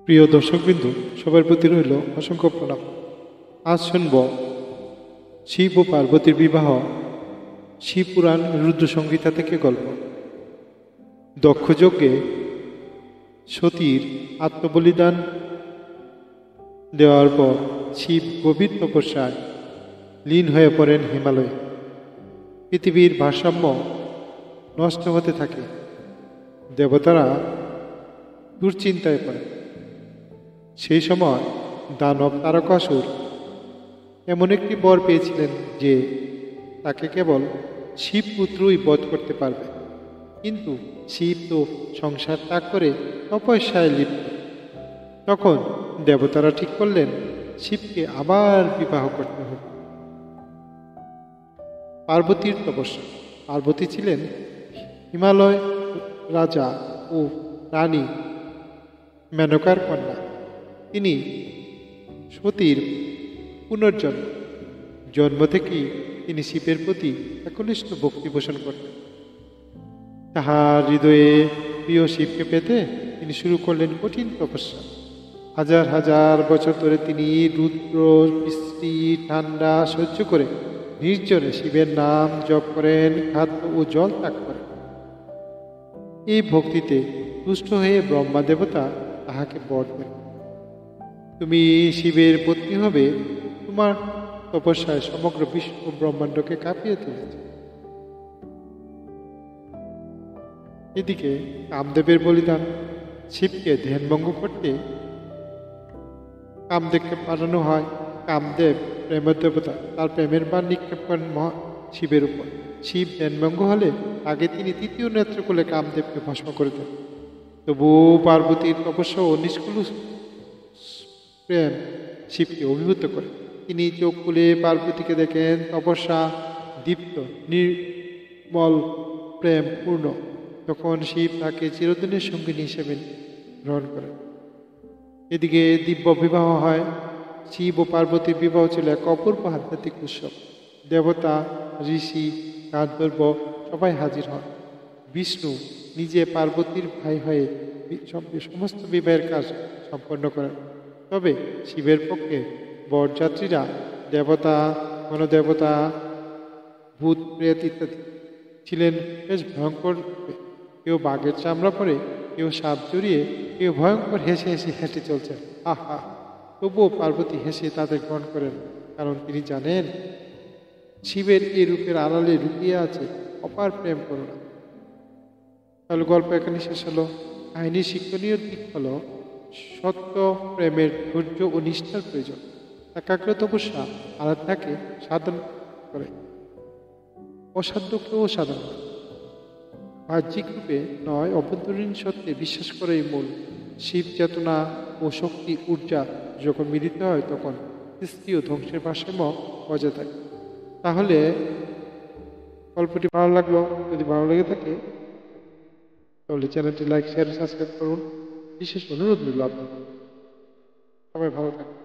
প্রিয় দর্শকবৃন্দ, সবার প্রতি রইল অসংখ্য প্রণাম। আজ শুনব শিব ও পার্বতীর বিবাহ, শিবপুরাণ রুদ্র সংহিতা থেকে গল্প। দক্ষযজ্ঞে সতীর আত্মবলিদান দেওয়ার পর শিব গভীর তপস্যায় লীন হয়ে পড়েন হিমালয়ে। পৃথিবীর ভারসাম্য নষ্ট হতে থাকে। দেবতারা দুশ্চিন্তায় পড়ে। সেই সময় দানব তারকাসুর এমন একটি বর পেয়েছিলেন যে তাকে কেবল শিবপুত্রই বধ করতে পারবে। কিন্তু শিব তো সংসার ত্যাগ করে তপস্যায় লিপ্ত। তখন দেবতারা ঠিক করলেন শিবকে আবার বিবাহ করতে হবে। পার্বতীর তপস্যা। পার্বতী ছিলেন হিমালয় রাজা ও রানী মেনকার কন্যা। তিনি সতীর পুনর্জন্ম। জন্ম থেকেই তিনি শিবের প্রতি একনিষ্ঠ ভক্তি পোষণ করতেন। তাহার হৃদয়ে প্রিয় শিবকে পেতে তিনি শুরু করলেন কঠিন তপস্যা। হাজার হাজার বছর ধরে তিনি রুদ্র, বৃষ্টি, ঠান্ডা সহ্য করে নির্জনে শিবের নাম জপ করেন, খাদ্য ও জল ত্যাগ করেন। এই ভক্তিতে তুষ্ট হয়ে ব্রহ্মা দেবতা তাহাকে বর দেন, তুমি শিবের পত্নী হবে। তোমার তপস্যায় সমগ্র বিশ্ব ব্রহ্মাণ্ডকে কাঁপিয়ে তুলেছে। এদিকে কামদেবের বলিদান। শিবকে ধ্যানভঙ্গ করতে কামদেবকে পাঠানো হয়। কামদেব প্রেমের দেবতা, তার প্রেমের বাণ নিক্ষেপ করেন শিবের উপর। শিব ধ্যানভঙ্গ হলে আগে তিনি তৃতীয় নেত্র খুলে কামদেবকে ভস্ম করে দেন। তবুও পার্বতীর তপস্যা ও নিষ্কুল প্রেম শিবকে অভিভূত করে। তিনি চোখ খুলে পার্বতীকে দেখেন তপস্যা দীপ্ত, নির্মল, প্রেম পূর্ণ। তখন শিব তাকে চিরদিনের সঙ্গিনী হিসেবে গ্রহণ করেন। এদিকে দিব্য বিবাহ হয়। শিব ও পার্বতীর বিবাহ ছিল এক অপূর্ব আধ্যাত্মিক উৎসব। দেবতা, ঋষি, গান্ধর্ব সবাই হাজির হন। বিষ্ণু নিজে পার্বতীর ভাই হয়ে সমস্ত বিবাহের কাজ সম্পন্ন করেন। তবে শিবের পক্ষে বরযাত্রীরা দেবতা, গণদেবতা, ভূত, প্রেত ইত্যাদি ছিলেন বেশ ভয়ঙ্কর। কেউ বাঘের চামড়া পরে, কেউ সাপ জড়িয়ে, কেউ ভয়ঙ্কর হেসে হেসে হেঁটে চলছেন। আহা! তবুও পার্বতী হেসে তাদের গ্রহণ করেন, কারণ তিনি জানেন শিবের এই রূপের আড়ালে লুকিয়ে আছে অপার প্রেম করুণা। তাহলে গল্প এখানে শেষ হলো। কাহিনীর শিক্ষণীয় দিক হলো সত্য প্রেমের ধৈর্য ও নিষ্ঠার প্রয়োজন। একাগ্র তপস্যা আরাধনাকে সাধন করে, অসাধ্যকেও সাধন করে। বাহ্যিক রূপে নয়, অভ্যন্তরীণ সত্যে বিশ্বাস করেই মূল। শিব চেতনা ও শক্তি ঊর্জা যখন মিলিত হয় তখন সৃষ্টি ও ধ্বংসের ভারসাম্য বজায় থাকে। তাহলে গল্পটি ভালো লাগলো। যদি ভালো লেগে থাকে তাহলে চ্যানেলটি লাইক, শেয়ার, সাবস্ক্রাইব করুন। বিশেষ অনুরোধ রইল আপনাদের। সবাই ভালো থাকুন।